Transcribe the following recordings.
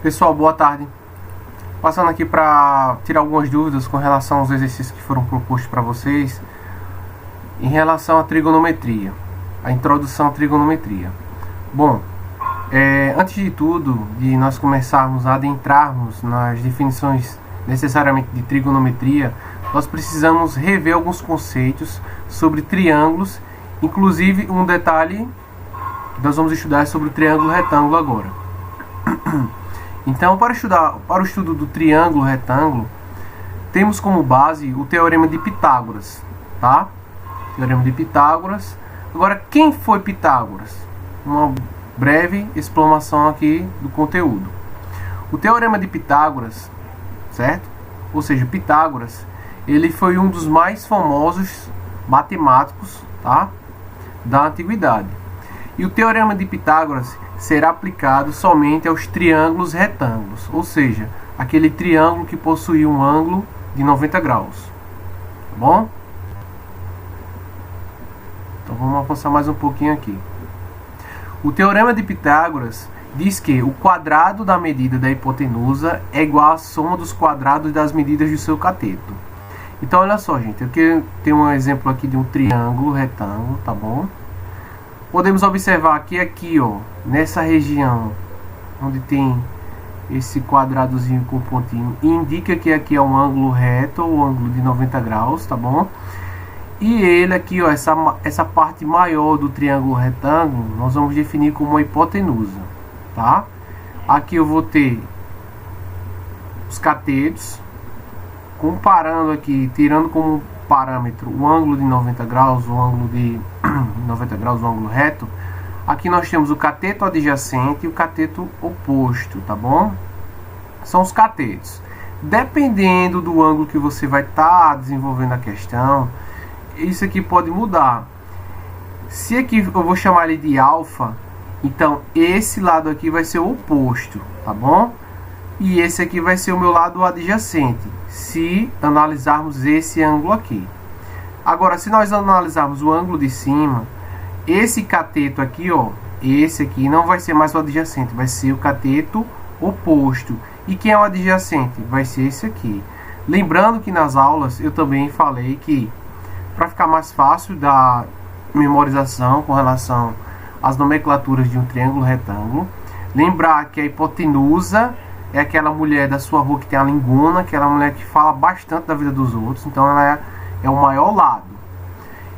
Pessoal, boa tarde. Passando aqui para tirar algumas dúvidas com relação aos exercícios que foram propostos para vocês em relação à trigonometria, a introdução à trigonometria. Bom, antes de tudo, de nós começarmos a adentrarmos nas definições necessariamente de trigonometria, nós precisamos rever alguns conceitos sobre triângulos, inclusive um detalhe que nós vamos estudar sobre o triângulo retângulo agora. Então, para o estudo do triângulo retângulo, temos como base o Teorema de Pitágoras, tá? Teorema de Pitágoras. Agora, quem foi Pitágoras? Uma breve explanação aqui do conteúdo. O Teorema de Pitágoras, certo? Ou seja, Pitágoras, ele foi um dos mais famosos matemáticos, tá? Da antiguidade. E o Teorema de Pitágoras será aplicado somente aos triângulos retângulos, ou seja, aquele triângulo que possui um ângulo de 90 graus. Tá bom? Então vamos avançar mais um pouquinho aqui. O Teorema de Pitágoras diz que o quadrado da medida da hipotenusa é igual à soma dos quadrados das medidas do seu cateto. Então olha só, gente, eu tenho um exemplo aqui de um triângulo retângulo, tá bom? Podemos observar que aqui, ó, nessa região onde tem esse quadradozinho com pontinho, indica que aqui é um ângulo reto ou ângulo de 90 graus, tá bom? E ele aqui, ó, essa parte maior do triângulo retângulo, nós vamos definir como uma hipotenusa, tá? Aqui eu vou ter os catetos, comparando aqui, tirando como parâmetro o ângulo de 90 graus, o ângulo de 90 graus, o ângulo reto. Aqui nós temos o cateto adjacente e o cateto oposto, tá bom? São os catetos. Dependendo do ângulo que você vai estar desenvolvendo a questão, isso aqui pode mudar. Se aqui eu vou chamar ele de alfa, então esse lado aqui vai ser o oposto, tá bom? E esse aqui vai ser o meu lado adjacente, se analisarmos esse ângulo aqui. Agora, se nós analisarmos o ângulo de cima, esse cateto aqui, ó, esse aqui não vai ser mais o adjacente, vai ser o cateto oposto. E quem é o adjacente? Vai ser esse aqui. Lembrando que nas aulas eu também falei que, para ficar mais fácil da memorização com relação às nomenclaturas de um triângulo retângulo, lembrar que a hipotenusa é aquela mulher da sua rua que tem a lingona, aquela mulher que fala bastante da vida dos outros, então ela é o maior lado.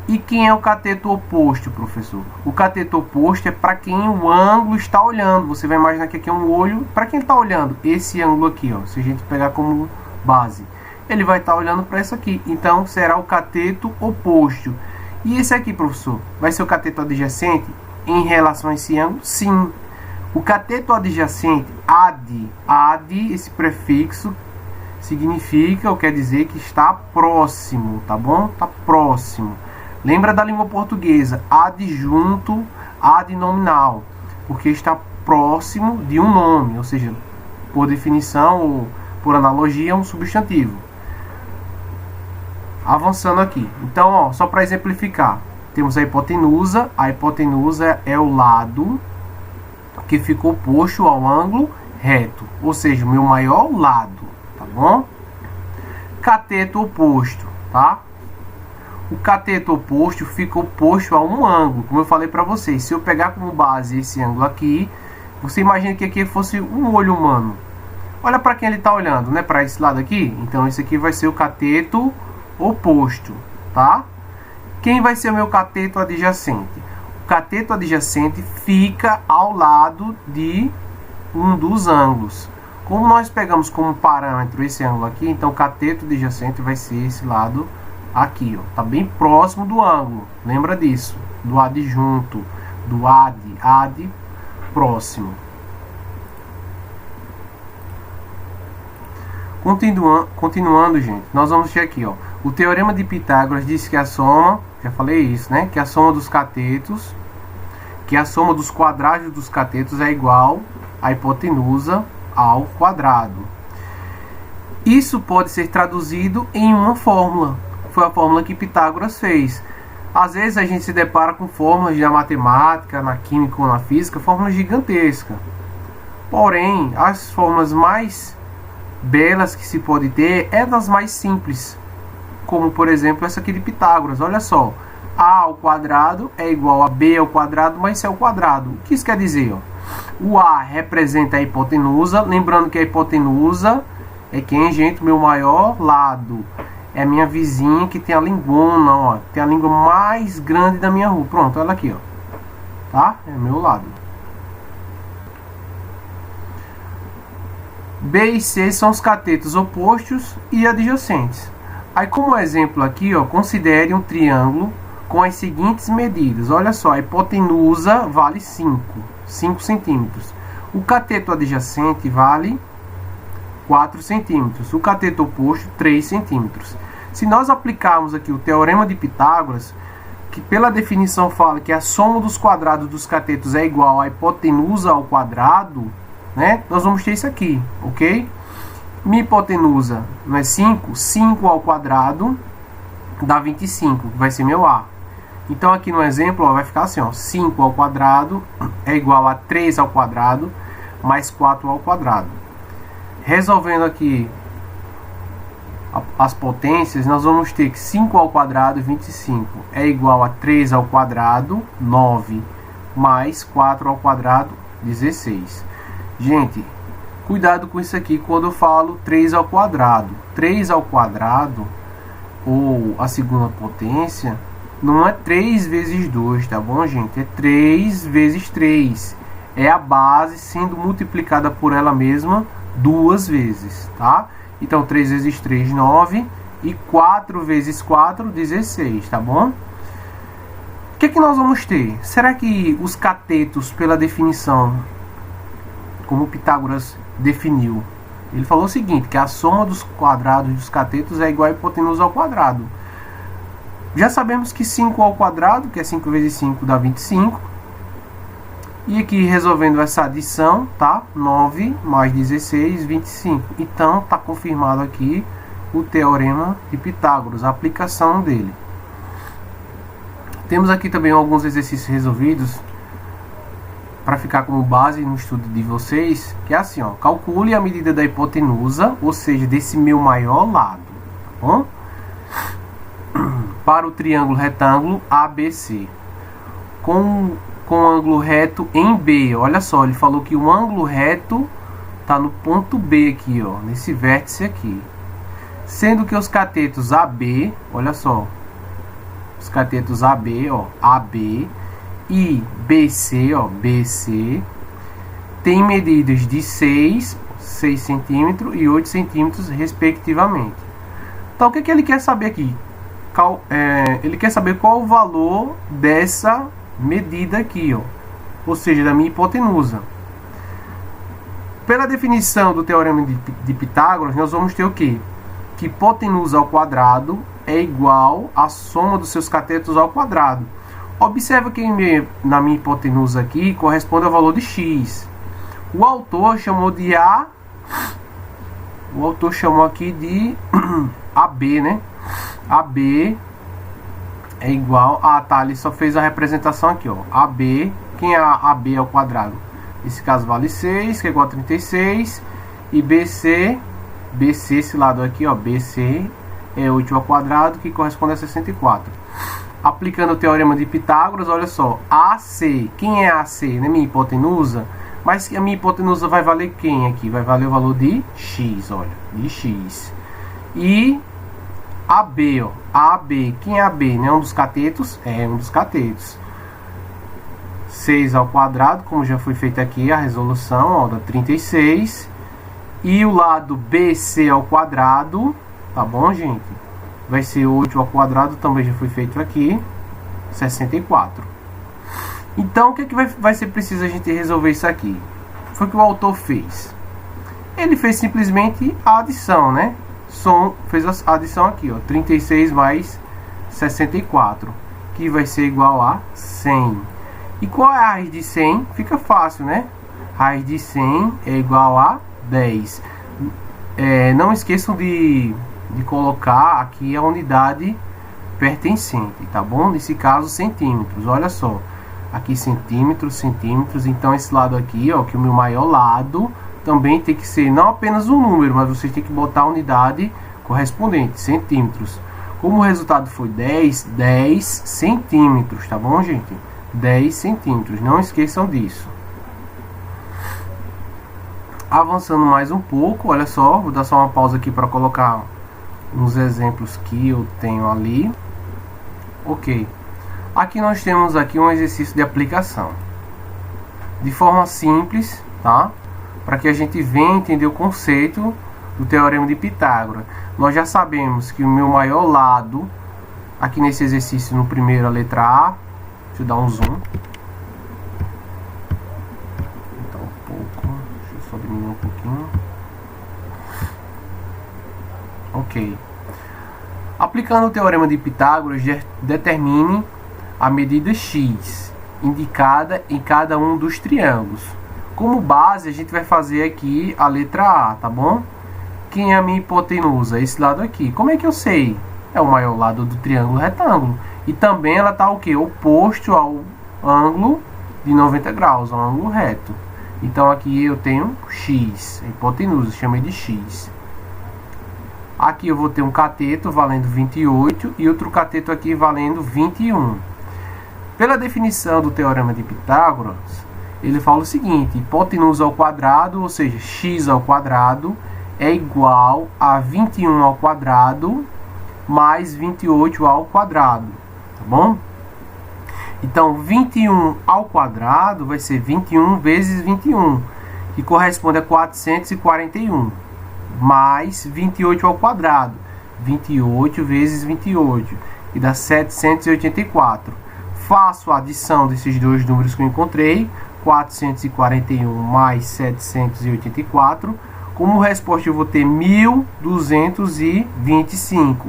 E quem é o cateto oposto, professor? O cateto oposto é para quem o ângulo está olhando. Você vai imaginar que aqui é um olho. Para quem está olhando esse ângulo aqui, ó, se a gente pegar como base, ele vai estar olhando para isso aqui. Então será o cateto oposto. E esse aqui, professor, vai ser o cateto adjacente em relação a esse ângulo? Sim. O cateto adjacente, ad, esse prefixo significa, ou quer dizer que está próximo, tá bom? Está próximo. Lembra da língua portuguesa, adjunto, adnominal, porque está próximo de um nome, ou seja, por definição ou por analogia, é um substantivo. Avançando aqui. Então, ó, só para exemplificar, temos a hipotenusa é o lado que fica oposto ao ângulo reto, ou seja, o meu maior lado, tá bom? Cateto oposto, tá? O cateto oposto fica oposto a um ângulo, como eu falei para vocês. Se eu pegar como base esse ângulo aqui, você imagina que aqui fosse um olho humano. Olha para quem ele está olhando, né? Para esse lado aqui. Então esse aqui vai ser o cateto oposto, tá? Quem vai ser o meu cateto adjacente? O cateto adjacente fica ao lado de um dos ângulos. Como nós pegamos como parâmetro esse ângulo aqui, então o cateto adjacente vai ser esse lado aqui, ó. Tá bem próximo do ângulo. Lembra disso? Do adjunto, do ad próximo. Continuando, gente, nós vamos ter aqui, ó. O Teorema de Pitágoras diz que a soma, já falei isso, né? Que a soma dos catetos, que a soma dos quadrados dos catetos é igual à hipotenusa ao quadrado. Isso pode ser traduzido em uma fórmula. Foi a fórmula que Pitágoras fez. Às vezes a gente se depara com fórmulas da matemática, na química ou na física, fórmulas gigantescas. Porém, as formas mais belas que se pode ter é das mais simples, como por exemplo essa aqui de Pitágoras. Olha só, a ao quadrado é igual a b ao quadrado mais c ao quadrado. O que isso quer dizer? Ó? O a representa a hipotenusa, lembrando que a hipotenusa é quem, gente? Meu maior lado. É a minha vizinha que tem a lingona, ó, tem a língua mais grande da minha rua. Pronto, ela aqui, ó. Tá? É meu lado. B e C são os catetos opostos e adjacentes. Aí, como exemplo aqui, ó, considere um triângulo com as seguintes medidas. Olha só, a hipotenusa vale 5 centímetros. O cateto adjacente vale 4 centímetros. O cateto oposto, 3 centímetros. Se nós aplicarmos aqui o teorema de Pitágoras, que pela definição fala que a soma dos quadrados dos catetos é igual à hipotenusa ao quadrado, né? Nós vamos ter isso aqui, ok? Minha hipotenusa não é 5? 5 ao quadrado dá 25, que vai ser meu A. Então aqui no exemplo, ó, vai ficar assim, ó, 5 ao quadrado é igual a 3 ao quadrado mais 4 ao quadrado. Resolvendo aqui as potências, nós vamos ter que 5 ao quadrado, 25, é igual a 3 ao quadrado, 9, mais 4 ao quadrado, 16. Gente, cuidado com isso aqui quando eu falo 3 ao quadrado. 3 ao quadrado, ou a segunda potência, não é 3 vezes 2, tá bom, gente? É 3 vezes 3. É a base sendo multiplicada por ela mesma 2 vezes, tá? Então, 3 vezes 3, 9. E 4 vezes 4, 16, tá bom? O que nós vamos ter? Será que os catetos, pela definição, como Pitágoras definiu, ele falou o seguinte, que a soma dos quadrados dos catetos é igual a hipotenusa ao quadrado. Já sabemos que 5 ao quadrado, que é 5 vezes 5, dá 25. E aqui, resolvendo essa adição, tá? 9 mais 16, 25. Então, está confirmado aqui o teorema de Pitágoras, a aplicação dele. Temos aqui também alguns exercícios resolvidos para ficar como base no estudo de vocês, que é assim, ó, calcule a medida da hipotenusa, ou seja, desse meu maior lado, tá bom? Para o triângulo retângulo ABC, com ângulo reto em B. Olha só, ele falou que o ângulo reto está no ponto B aqui, ó, nesse vértice aqui. Sendo que os catetos AB, olha só, os catetos AB, ó, AB e BC, ó, BC, tem medidas de 6 centímetros e 8 centímetros, respectivamente. Então, o que ele quer saber aqui? Ele quer saber qual o valor dessa medida aqui, ó, ou seja, da minha hipotenusa. Pela definição do teorema de Pitágoras, nós vamos ter o quê? Que hipotenusa ao quadrado é igual à soma dos seus catetos ao quadrado. Observa que na minha hipotenusa aqui corresponde ao valor de x. O autor chamou de A. O autor chamou aqui de AB, né? AB é igual a... Tá, ele só fez a representação aqui, ó. AB, quem é a AB ao quadrado? Nesse caso vale 6, que é igual a 36. E BC, esse lado aqui, ó, BC é 8 ao quadrado, que corresponde a 64. Aplicando o teorema de Pitágoras, olha só, AC, quem é AC? Né? Minha hipotenusa. Mas a minha hipotenusa vai valer quem aqui? Vai valer o valor de x, olha, de x. E AB, ó, AB, quem é AB? Né? Um dos catetos? É um dos catetos. 6 ao quadrado, como já foi feita aqui a resolução, ó, dá 36. E o lado BC ao quadrado, tá bom, gente? Vai ser 8 ao quadrado, também já foi feito aqui, 64. Então, o que vai ser preciso a gente resolver isso aqui? Foi o que o autor fez. Ele fez simplesmente a adição, né? Fez a adição aqui, ó, 36 mais 64, que vai ser igual a 100. E qual é a raiz de 100? Fica fácil, né? Raiz de 100 é igual a 10. Não esqueçam de colocar aqui a unidade pertencente, tá bom? Nesse caso, centímetros. Olha só, aqui centímetros, centímetros. Então esse lado aqui, ó, que é o meu maior lado, também tem que ser não apenas um número, mas você tem que botar a unidade correspondente, centímetros. Como o resultado foi 10 centímetros, tá bom, gente? 10 centímetros, não esqueçam disso. Avançando mais um pouco, olha só, vou dar só uma pausa aqui para colocar uns exemplos que eu tenho ali. Ok, aqui nós temos aqui um exercício de aplicação de forma simples, tá? Para que a gente venha entender o conceito do Teorema de Pitágoras. Nós já sabemos que o meu maior lado, aqui nesse exercício, no primeiro, a letra A, deixa eu dar um zoom. Então, um pouco, deixa eu só diminuir um pouquinho. Ok. Aplicando o Teorema de Pitágoras, determine a medida x indicada em cada um dos triângulos. Como base, a gente vai fazer aqui a letra A, tá bom? Quem é a minha hipotenusa? Esse lado aqui. Como é que eu sei? É o maior lado do triângulo retângulo. E também ela está o quê? Oposto ao ângulo de 90 graus, ao ângulo reto. Então aqui eu tenho x, a hipotenusa, chamei de x. Aqui eu vou ter um cateto valendo 28 e outro cateto aqui valendo 21. Pela definição do Teorema de Pitágoras, ele fala o seguinte: hipotenusa ao quadrado, ou seja, x ao quadrado, é igual a 21 ao quadrado mais 28 ao quadrado, tá bom? Então, 21 ao quadrado vai ser 21 vezes 21, que corresponde a 441, mais 28 ao quadrado, 28 vezes 28, que dá 784. Faço a adição desses dois números que eu encontrei, 441 mais 784. Como resposta eu vou ter 1225.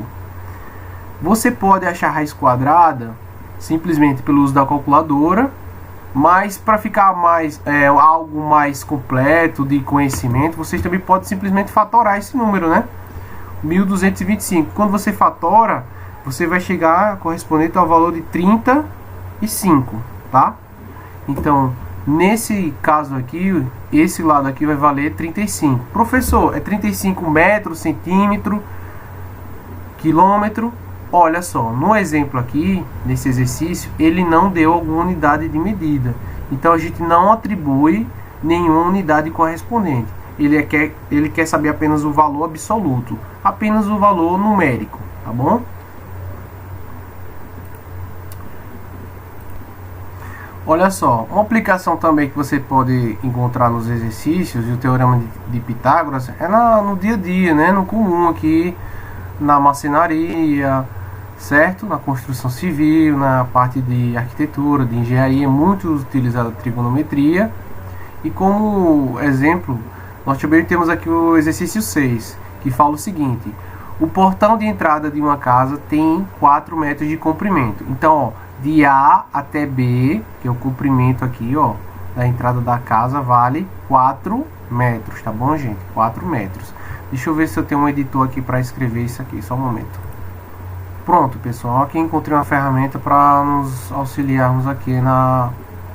Você pode achar a raiz quadrada simplesmente pelo uso da calculadora, mas para ficar mais algo mais completo de conhecimento, vocês também podem simplesmente fatorar esse número, né? 1225. Quando você fatora, você vai chegar correspondente ao valor de 35, tá? Então, nesse caso aqui, esse lado aqui vai valer 35. Professor, é 35 metros, centímetro, quilômetro? Olha só, no exemplo aqui, nesse exercício, ele não deu alguma unidade de medida. Então, a gente não atribui nenhuma unidade correspondente. Ele quer saber apenas o valor absoluto, apenas o valor numérico, tá bom? Olha só, uma aplicação também que você pode encontrar nos exercícios e o Teorema de Pitágoras é no dia a dia, né? No comum aqui, na marcenaria, certo? Na construção civil, na parte de arquitetura, de engenharia, é muito utilizada a trigonometria. E como exemplo, nós também temos aqui o exercício 6, que fala o seguinte: o portão de entrada de uma casa tem 4 metros de comprimento. Então, ó, de A até B, que é o comprimento aqui, ó, da entrada da casa, vale 4 metros, tá bom, gente? 4 metros. Deixa eu ver se eu tenho um editor aqui para escrever isso aqui, só um momento. Pronto, pessoal, aqui encontrei uma ferramenta para nos auxiliarmos aqui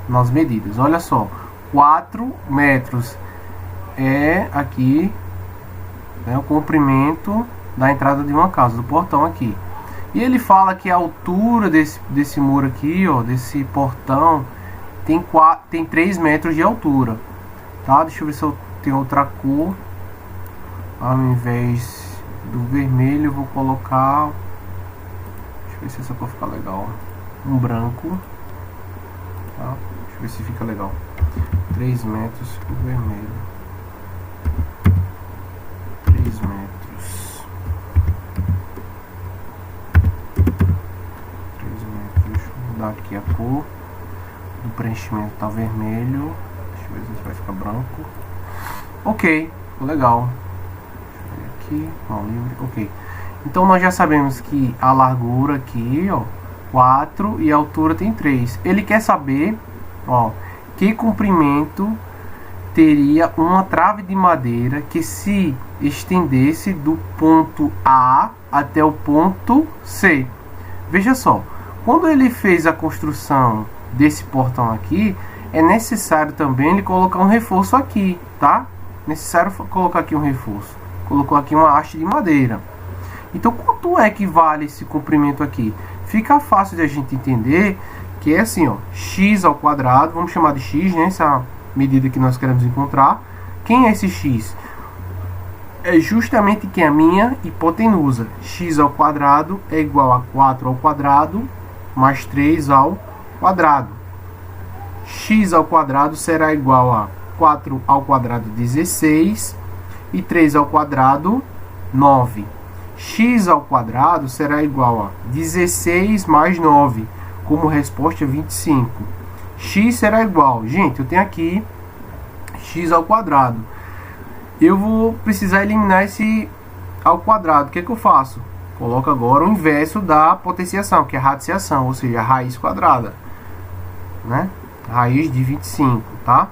nas medidas. Olha só, 4 metros é aqui, né, o comprimento da entrada de uma casa, do portão aqui. E ele fala que a altura desse muro aqui, ó, desse portão, tem 3 metros de altura, tá? Deixa eu ver se eu tenho outra cor. Ao invés do vermelho, eu vou colocar, deixa eu ver se essa cor fica legal, um branco, tá? Deixa eu ver se fica legal. 3 metros o vermelho, 3 metros. Mudar aqui a cor do preenchimento, tá vermelho. Deixa eu ver se vai ficar branco. Ok, legal. Deixa eu ver aqui, mão livre. Ok, então nós já sabemos que a largura aqui, ó, 4 e a altura tem 3. Ele quer saber, ó, que comprimento teria uma trave de madeira que se estendesse do ponto A até o ponto C. Veja só, quando ele fez a construção desse portão aqui, é necessário também ele colocar um reforço aqui, tá? Necessário colocar aqui um reforço. Colocou aqui uma haste de madeira. Então, quanto é que vale esse comprimento aqui? Fica fácil de a gente entender que é assim, ó, x ao quadrado, vamos chamar de x, né? Essa medida que nós queremos encontrar. Quem é esse x? É justamente que é a minha hipotenusa. X ao quadrado é igual a 4 ao quadrado mais 3 ao quadrado. X ao quadrado será igual a 4 ao quadrado 16 e 3 ao quadrado 9. X ao quadrado será igual a 16 mais 9, como resposta 25. X será igual, gente, eu tenho aqui x ao quadrado. Eu vou precisar eliminar esse ao quadrado. O que é que eu faço? Coloco agora o inverso da potenciação, que é a radiciação, ou seja, a raiz quadrada, né? Raiz de 25, tá?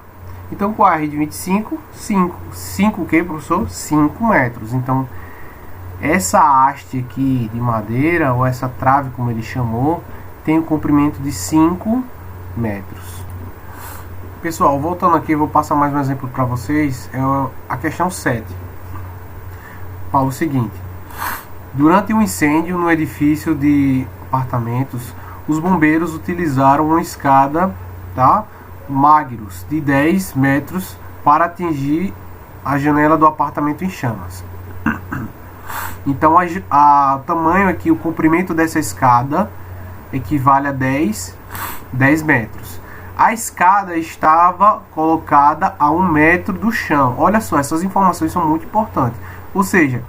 Então, qual é a raiz de 25? 5. 5 o que, professor? 5 metros. Então, essa haste aqui de madeira, ou essa trave, como ele chamou, tem um comprimento de 5 metros. Pessoal, voltando aqui, eu vou passar mais um exemplo para vocês. É a questão 7. Fala o seguinte: durante um incêndio no edifício de apartamentos, os bombeiros utilizaram uma escada, tá, Magros de 10 metros para atingir a janela do apartamento em chamas. Então, o tamanho aqui, o comprimento dessa escada equivale a 10 metros. A escada estava colocada a 1 metro do chão. Olha só, essas informações são muito importantes. Ou seja,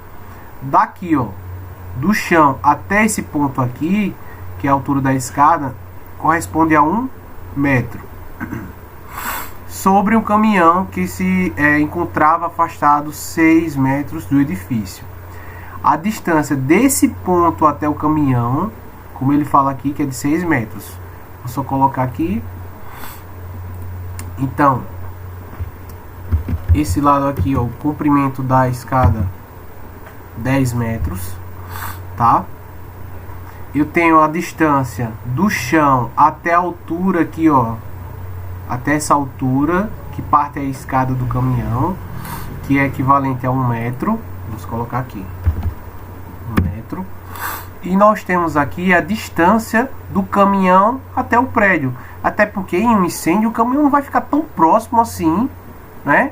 daqui, ó, do chão até esse ponto aqui, que é a altura da escada, corresponde a 1 metro. Sobre um caminhão que se encontrava afastado 6 metros do edifício. A distância desse ponto até o caminhão, como ele fala aqui, que é de 6 metros. Vou só colocar aqui. Então, esse lado aqui, ó, o comprimento da escada 10 metros, tá? Eu tenho a distância do chão até a altura aqui, ó, até essa altura que parte a escada do caminhão, que é equivalente a 1 metro. Vamos colocar aqui 1 metro. E nós temos aqui a distância do caminhão até o prédio. Até porque em um incêndio o caminhão não vai ficar tão próximo assim, né,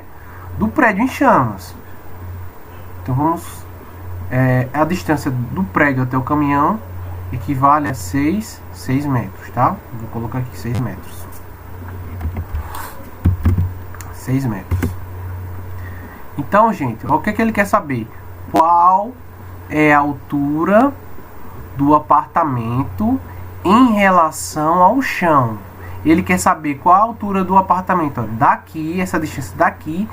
do prédio em chamas. Então vamos... a distância do prédio até o caminhão equivale a 6 metros, tá? Vou colocar aqui 6 metros. 6 metros. Então, gente, o que é que ele quer saber? Qual é a altura do apartamento em relação ao chão? Ele quer saber qual a altura do apartamento, ó, daqui, essa distância daqui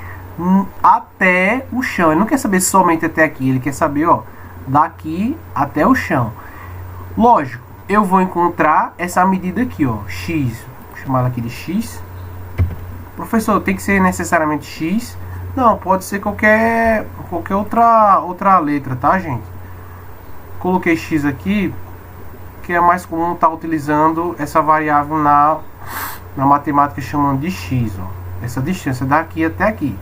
até o chão. Ele não quer saber somente até aqui, ele quer saber, ó, daqui até o chão. Lógico, eu vou encontrar essa medida aqui, ó, x. Vou chamar ela aqui de x. Professor, tem que ser necessariamente x? Não, pode ser qualquer outra letra, tá, gente? Coloquei x aqui, que é mais comum estar utilizando essa variável na matemática chamando de x, ó, essa distância daqui até aqui.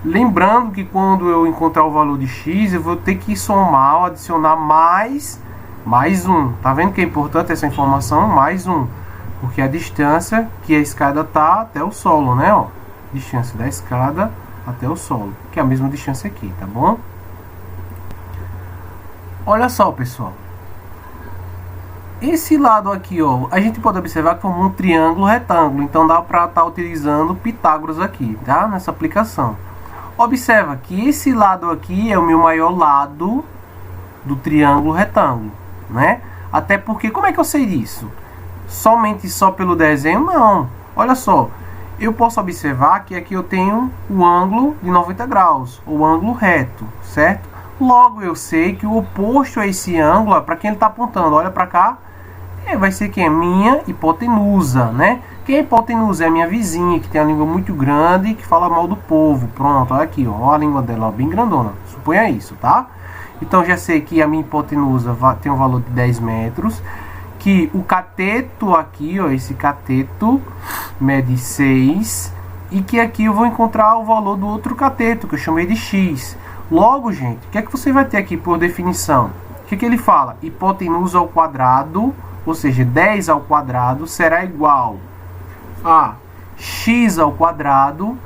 Lembrando que quando eu encontrar o valor de x, eu vou ter que somar ou adicionar mais 1. Tá vendo que é importante essa informação? Mais 1. Porque a distância que a escada tá até o solo, né? Ó, distância da escada até o solo, que é a mesma distância aqui, tá bom? Olha só, pessoal. Esse lado aqui, ó, a gente pode observar que formou um triângulo retângulo. Então dá para estar utilizando Pitágoras aqui, tá? Nessa aplicação. Observa que esse lado aqui é o meu maior lado do triângulo retângulo, né? Até porque, como é que eu sei disso? Somente só pelo desenho? Não. Olha só. Eu posso observar que aqui eu tenho o ângulo de 90 graus, o ângulo reto, certo? Logo eu sei que o oposto a esse ângulo, para quem ele está apontando, olha para cá, vai ser quem? Minha hipotenusa, né? Quem é hipotenusa? É a minha vizinha, que tem a língua muito grande e que fala mal do povo. Pronto, olha aqui, ó, a língua dela, ó, bem grandona. Suponha isso, tá? Então já sei que a minha hipotenusa tem um valor de 10 metros, que o cateto aqui, ó, esse cateto mede 6 e que aqui eu vou encontrar o valor do outro cateto, que eu chamei de x. Logo, gente, o que é que você vai ter aqui por definição? O que ele fala? Hipotenusa ao quadrado, ou seja, 10 ao quadrado, será igual a x ao quadrado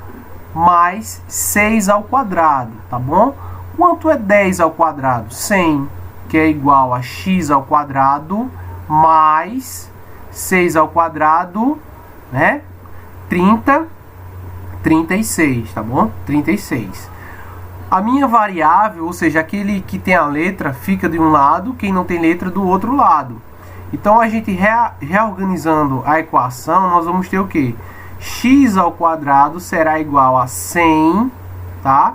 mais 6 ao quadrado, tá bom? Quanto é 10 ao quadrado? 100, que é igual a x ao quadrado mais 6 ao quadrado, né? 36, tá bom? 36. A minha variável, ou seja, aquele que tem a letra, fica de um lado, quem não tem letra do outro lado. Então, a gente reorganizando a equação, nós vamos ter o quê? X ao quadrado será igual a 100, tá?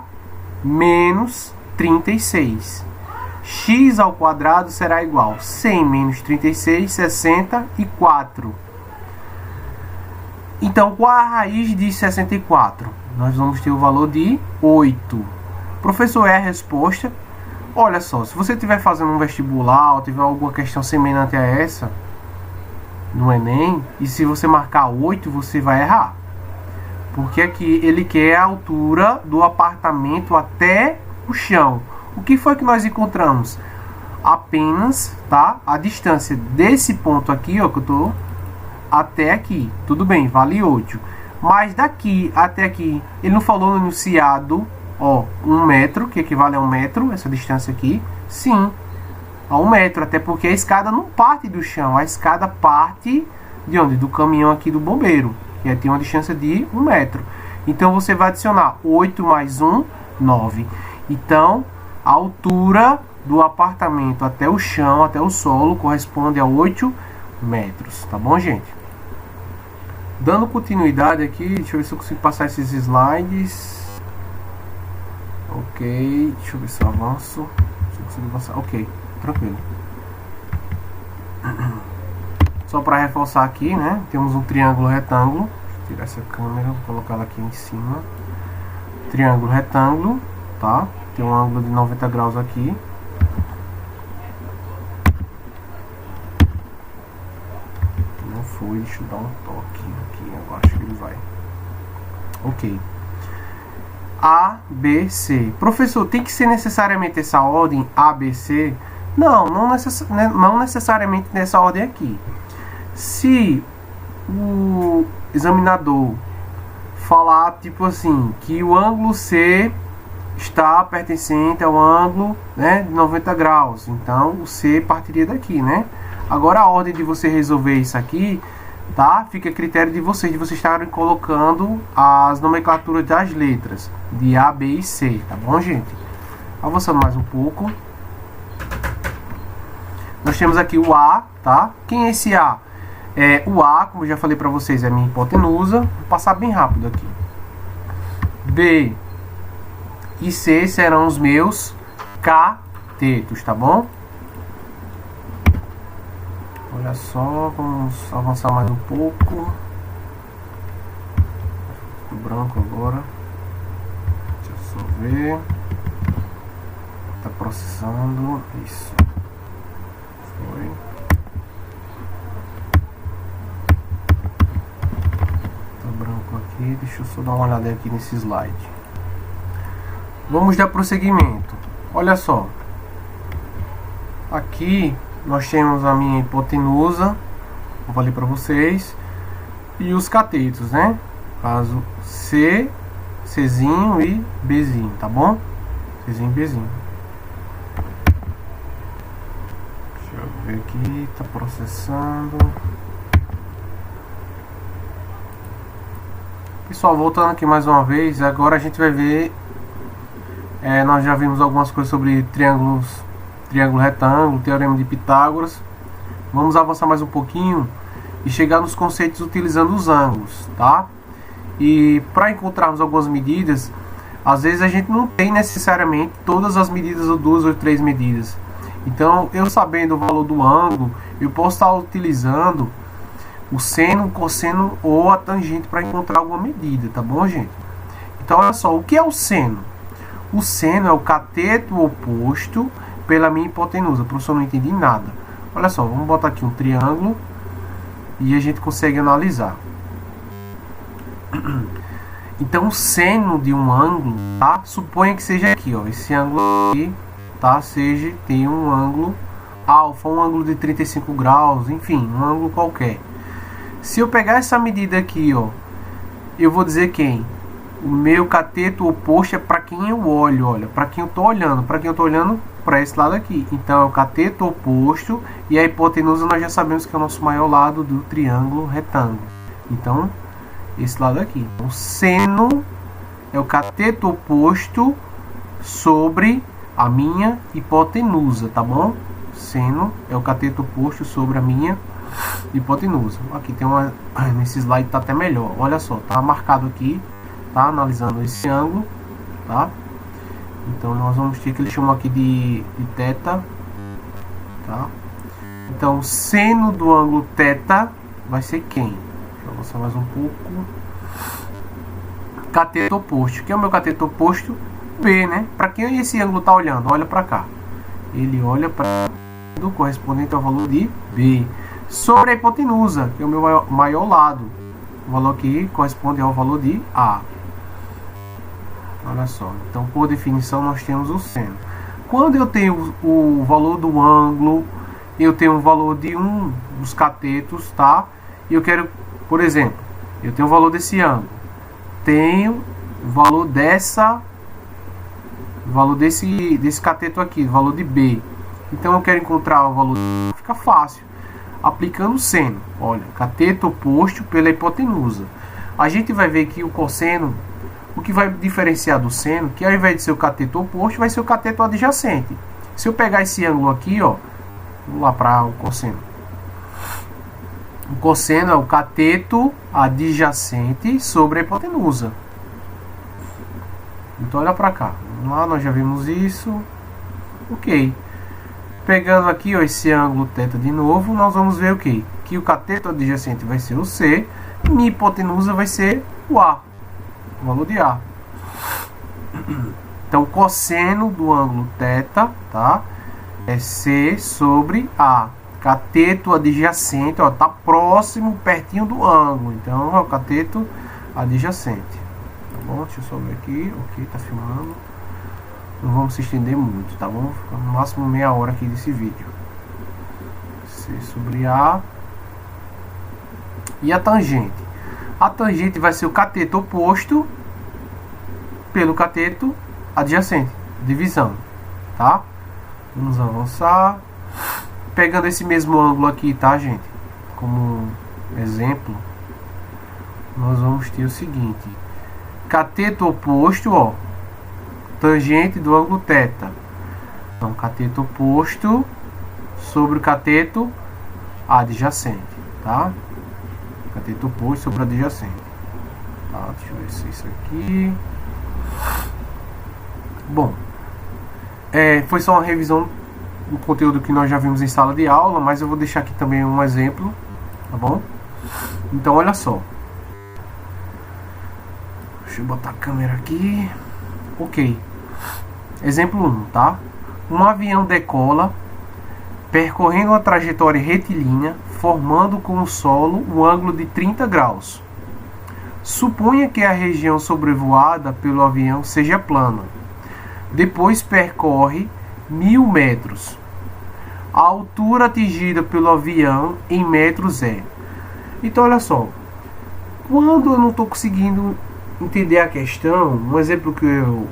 Menos 36. X ao quadrado será igual a 100 menos 36, 64. Então, qual a raiz de 64? Nós vamos ter o valor de 8. Professor, é a resposta? Olha só, se você estiver fazendo um vestibular ou tiver alguma questão semelhante a essa no Enem, e se você marcar 8, você vai errar. Porque aqui ele quer a altura do apartamento até o chão. O que foi que nós encontramos? Apenas, tá? A distância desse ponto aqui, ó, que eu tô até aqui. Tudo bem, vale 8. Mas daqui até aqui, ele não falou no enunciado, ó, 1 metro, que equivale a 1 metro, essa distância aqui. Sim, a 1 metro, até porque a escada não parte do chão, a escada parte de onde? Do caminhão aqui do bombeiro, que tem uma distância de 1 metro. Então, você vai adicionar 8 mais 1, 9. Então, a altura do apartamento até o chão, até o solo, corresponde a 8 metros, tá bom, gente? Dando continuidade aqui, deixa eu ver se eu consigo passar esses slides. Ok, deixa eu ver se eu avanço. Se eu consigo avançar. Ok, tranquilo. Só para reforçar aqui, né? Temos um triângulo retângulo. Deixa eu tirar essa câmera, vou colocar ela aqui em cima. Triângulo retângulo, tá? Tem um ângulo de 90 graus aqui. Não foi, deixa eu dar um toque aqui. Eu acho que ele vai. Ok. A, B, C. Professor, tem que ser necessariamente essa ordem A, B, C? Não, não necessariamente nessa ordem aqui. Se o examinador falar, tipo assim, que o ângulo C está pertencente ao ângulo, né, de 90 graus, então o C partiria daqui, né? Agora a ordem de você resolver isso aqui, tá? Fica a critério de vocês estarem colocando as nomenclaturas das letras de A, B e C, tá bom, gente? Avançando mais um pouco. Nós temos aqui o A, tá? Quem é esse A? O A, como eu já falei para vocês, é a minha hipotenusa. Vou passar bem rápido aqui. B e C serão os meus catetos, tá bom? Olha só, vamos avançar mais um pouco. Ficou branco agora. Deixa eu só ver. Tá processando. Isso. Foi. Tá branco aqui. Deixa eu só dar uma olhada aqui nesse slide. Vamos dar prosseguimento. Olha só. Aqui nós temos a minha hipotenusa, eu falei para vocês, e os catetos, né? Caso C, Czinho e Bzinho, tá bom? Czinho e Bzinho. Deixa eu ver aqui, tá processando. Pessoal, voltando aqui mais uma vez, agora a gente vai ver, nós já vimos algumas coisas sobre triângulo retângulo, teorema de Pitágoras. Vamos avançar mais um pouquinho e chegar nos conceitos utilizando os ângulos, tá? E para encontrarmos algumas medidas, às vezes a gente não tem necessariamente todas as medidas ou 2 ou 3 medidas. Então, eu sabendo o valor do ângulo, eu posso estar utilizando o seno, o cosseno ou a tangente para encontrar alguma medida, tá bom, gente? Então, olha só, o que é o seno? O seno é o cateto oposto pela minha hipotenusa. Professor, não entendi nada. Olha só, vamos botar aqui um triângulo e a gente consegue analisar. Então, o seno de um ângulo, tá? Suponha que seja aqui, ó, esse ângulo aqui, tá? Tem um ângulo alfa, um ângulo de 35 graus, enfim, um ângulo qualquer. Se eu pegar essa medida aqui, ó, eu vou dizer quem? O meu cateto oposto é para quem eu olho, olha, para quem eu tô olhando, para esse lado aqui. Então é o cateto oposto e a hipotenusa nós já sabemos que é o nosso maior lado do triângulo retângulo. Então, esse lado aqui. O seno é o cateto oposto sobre a minha hipotenusa, tá bom? Seno é o cateto oposto sobre a minha hipotenusa. Aqui tem uma... Nesse slide tá até melhor. Olha só, tá marcado aqui, tá? Analisando esse ângulo, tá? Então nós vamos ter que ele chamou aqui de θ, tá? Então o seno do ângulo θ vai ser quem? Deixa eu avançar mais um pouco. Cateto oposto. Quem é o meu cateto oposto? B, né? Para quem esse ângulo tá olhando? Olha para cá. Ele olha para do correspondente ao valor de B. Sobre a hipotenusa, que é o meu maior lado. O valor aqui corresponde ao valor de A. Olha só. Então, por definição, nós temos o seno. Quando eu tenho o valor do ângulo, eu tenho o valor de um dos catetos, tá? E eu quero, por exemplo, eu tenho o valor desse ângulo. Tenho o valor desse cateto aqui, o valor de B. Então eu quero encontrar o valor, fica fácil, aplicando o seno. Olha, cateto oposto pela hipotenusa. A gente vai ver que o cosseno, o que vai diferenciar do seno, que ao invés de ser o cateto oposto, vai ser o cateto adjacente. Se eu pegar esse ângulo aqui, ó, vamos lá para o cosseno. O cosseno é o cateto adjacente sobre a hipotenusa. Então olha para cá. Vamos lá, nós já vimos isso. Ok. Pegando aqui, ó, esse ângulo θ de novo, nós vamos ver o quê? Que o cateto adjacente vai ser o C e minha hipotenusa vai ser o A. O valor de A. Então, cosseno do ângulo θ, tá? É C sobre A. Cateto adjacente, ó, tá próximo, pertinho do ângulo. Então, é o cateto adjacente. Tá bom? Deixa eu só ver aqui. Ok, tá filmando. Não vamos se estender muito, tá bom? Fica no máximo meia hora aqui desse vídeo. C sobre A. E a tangente? A tangente vai ser o cateto oposto pelo cateto adjacente. Divisão, tá? Vamos avançar. Pegando esse mesmo ângulo aqui, tá, gente? Como exemplo, nós vamos ter o seguinte. Cateto oposto, ó. Tangente do ângulo θ. Então, cateto oposto sobre o cateto adjacente, tá? Cateto oposto sobre o adjacente. Tá, deixa eu ver se é isso aqui. Bom, foi só uma revisão do conteúdo que nós já vimos em sala de aula, mas eu vou deixar aqui também um exemplo, tá bom? Então, olha só. Deixa eu botar a câmera aqui. Ok. Exemplo 1, tá? Um avião decola percorrendo uma trajetória retilínea, formando com o solo um ângulo de 30 graus. Suponha que a região sobrevoada pelo avião seja plana. Depois percorre 1000 metros. A altura atingida pelo avião em metros é. Então, olha só. Quando eu não estou conseguindo entender a questão, um exemplo que eu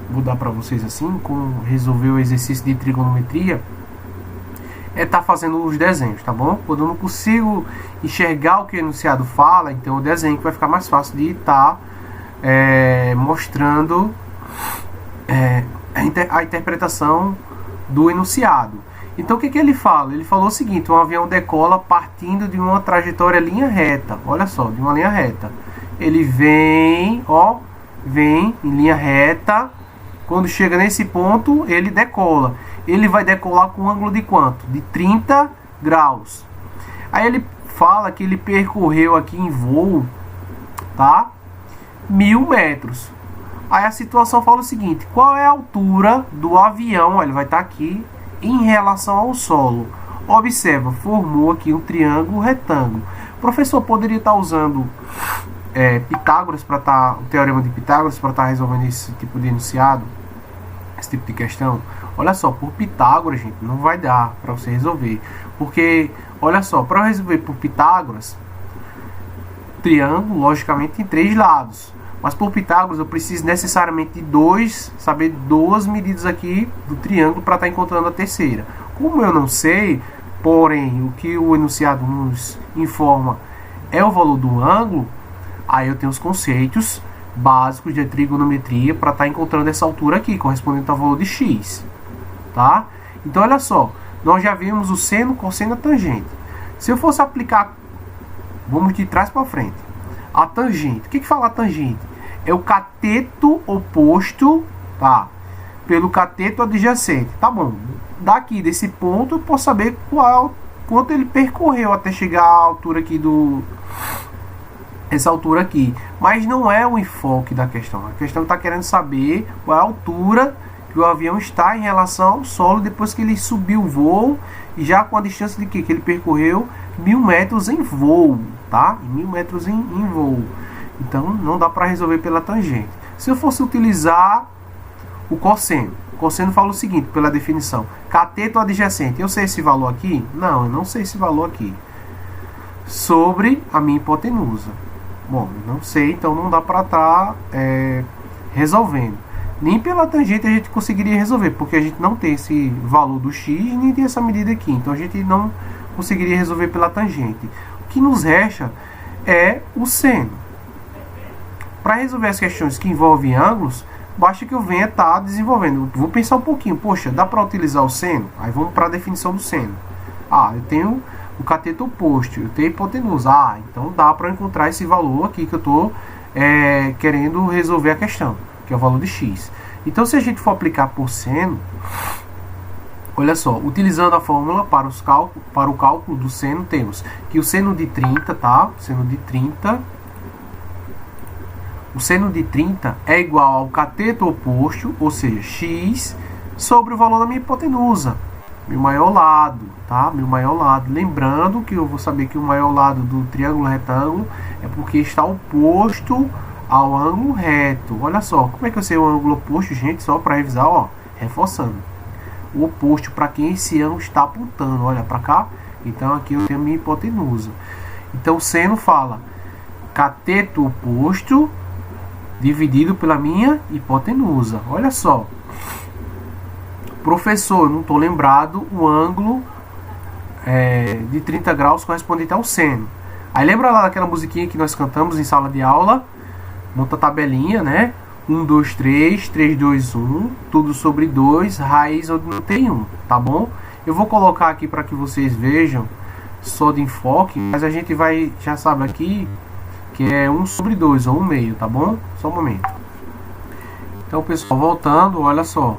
vou dar para vocês assim, como resolver o exercício de trigonometria, é estar fazendo os desenhos, tá bom? Quando eu não consigo enxergar o que o enunciado fala, então o desenho que vai ficar mais fácil de estar mostrando a interpretação do enunciado. Então o que ele fala? Ele falou o seguinte: um avião decola partindo de uma trajetória linha reta. Olha só, de uma linha reta. Ele vem, ó, vem em linha reta. Quando chega nesse ponto, ele decola. Ele vai decolar com um ângulo de quanto? De 30 graus. Aí ele fala que ele percorreu aqui em voo, tá? 1000 metros. Aí a situação fala o seguinte: qual é a altura do avião? Ó, ele vai estar aqui em relação ao solo. Observa, formou aqui um triângulo retângulo. O professor poderia estar usando Pitágoras para o teorema de Pitágoras para estar resolvendo esse tipo de enunciado, esse tipo de questão. Olha só, por Pitágoras, gente, não vai dar para você resolver, porque olha só, para resolver por Pitágoras, triângulo logicamente tem 3 lados, mas por Pitágoras eu preciso necessariamente de saber 2 medidas aqui do triângulo para estar encontrando a terceira. Como eu não sei, porém o que o enunciado nos informa é o valor do ângulo, aí eu tenho os conceitos básicos de trigonometria para estar encontrando essa altura aqui, correspondente ao valor de x, tá? Então olha só, nós já vimos o seno, cosseno e a tangente. Se eu fosse aplicar, vamos de trás para frente, a tangente. O que fala a tangente? É o cateto oposto, tá, pelo cateto adjacente. Tá bom, daqui desse ponto eu posso saber quanto ele percorreu até chegar à altura aqui essa altura aqui, mas não é o enfoque da questão. A questão está querendo saber qual é a altura que o avião está em relação ao solo depois que ele subiu o voo, e já com a distância de que ele percorreu 1000 metros em voo, tá? 1000 metros em voo. Então não dá para resolver pela tangente. Se eu fosse utilizar o cosseno, o cosseno fala o seguinte, pela definição: cateto adjacente. Eu sei esse valor aqui? Não, eu não sei esse valor aqui. Sobre a minha hipotenusa. Bom, não sei, então não dá para estar resolvendo. Nem pela tangente a gente conseguiria resolver, porque a gente não tem esse valor do x, nem tem essa medida aqui. Então a gente não conseguiria resolver pela tangente. O que nos resta é o seno. Para resolver as questões que envolvem ângulos, basta que eu venha estar desenvolvendo. Vou pensar um pouquinho, poxa, dá para utilizar o seno? Aí vamos para a definição do seno. Eu tenho o cateto oposto, eu tenho a hipotenusa. Então dá para encontrar esse valor aqui que eu estou querendo resolver a questão, que é o valor de x. Então, se a gente for aplicar por seno, olha só, utilizando a fórmula para o cálculo do seno, temos que o seno de 30, tá? O seno de 30 é igual ao cateto oposto, ou seja, x, sobre o valor da minha hipotenusa, meu maior lado, tá? Meu maior lado. Lembrando que eu vou saber que o maior lado do triângulo retângulo é porque está oposto ao ângulo reto. Olha só, como é que eu sei o ângulo oposto, gente? Só para revisar, ó, reforçando. O oposto para quem esse ângulo está apontando, olha para cá. Então aqui eu tenho a minha hipotenusa. Então o seno fala cateto oposto dividido pela minha hipotenusa. Olha só. Professor, eu não estou lembrado o ângulo de 30 graus correspondente ao seno. Aí lembra lá daquela musiquinha que nós cantamos em sala de aula? Monta a tabelinha, né? 1, 2, 3, 3, 2, 1, tudo sobre 2, raiz onde não tem 1, tá bom? Eu vou colocar aqui para que vocês vejam, só de enfoque, mas a gente vai, já sabe aqui, que é 1 sobre 2, ou 1 meio, tá bom? Só um momento. Então, pessoal, voltando, olha só,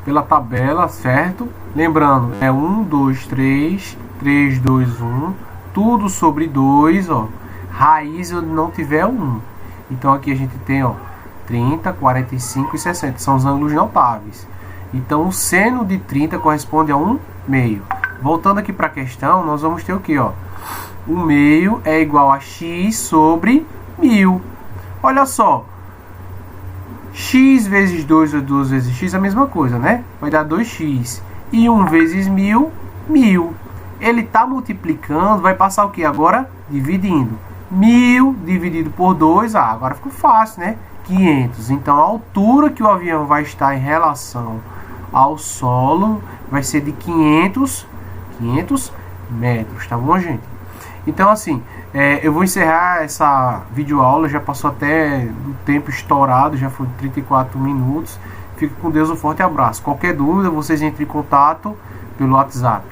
pela tabela, certo? Lembrando, é 1, 2, 3, 3, 2, 1, tudo sobre 2, ó, raiz onde não tiver 1. Então aqui a gente tem, ó, 30, 45 e 60, são os ângulos notáveis. Então o seno de 30 corresponde a 1 meio. Voltando aqui para a questão, nós vamos ter o que, ó? 1 meio é igual a x sobre 1000. Olha só, x vezes 2 ou 2 vezes x é a mesma coisa, né? Vai dar 2x. E 1 vezes 1000, 1000. Ele está multiplicando, vai passar o que agora? Dividindo. 1000 dividido por 2, agora ficou fácil, né? 500. Então a altura que o avião vai estar em relação ao solo vai ser de 500 metros, tá bom, gente? Então assim, eu vou encerrar essa videoaula, já passou até do tempo estourado, já foi 34 minutos. Fique com Deus, um forte abraço. Qualquer dúvida, vocês entrem em contato pelo WhatsApp.